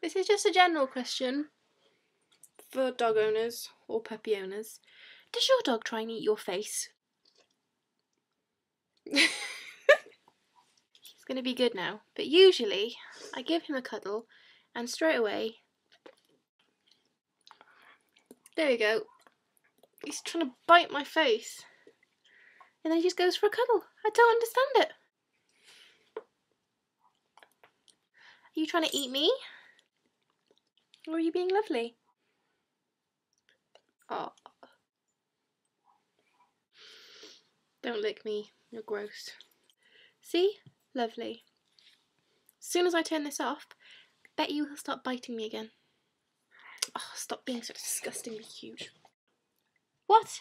This is just a general question for dog owners or puppy owners. Does your dog try and eat your face? He's going to be good now, but usually I give him a cuddle and straight away, there we go, he's trying to bite my face and then he just goes for a cuddle. I don't understand it. Are you trying to eat me? Or are you being lovely? Oh. Don't lick me, you're gross. See? Lovely. As soon as I turn this off, I bet you he'll start biting me again. Oh, stop being so disgustingly huge. What?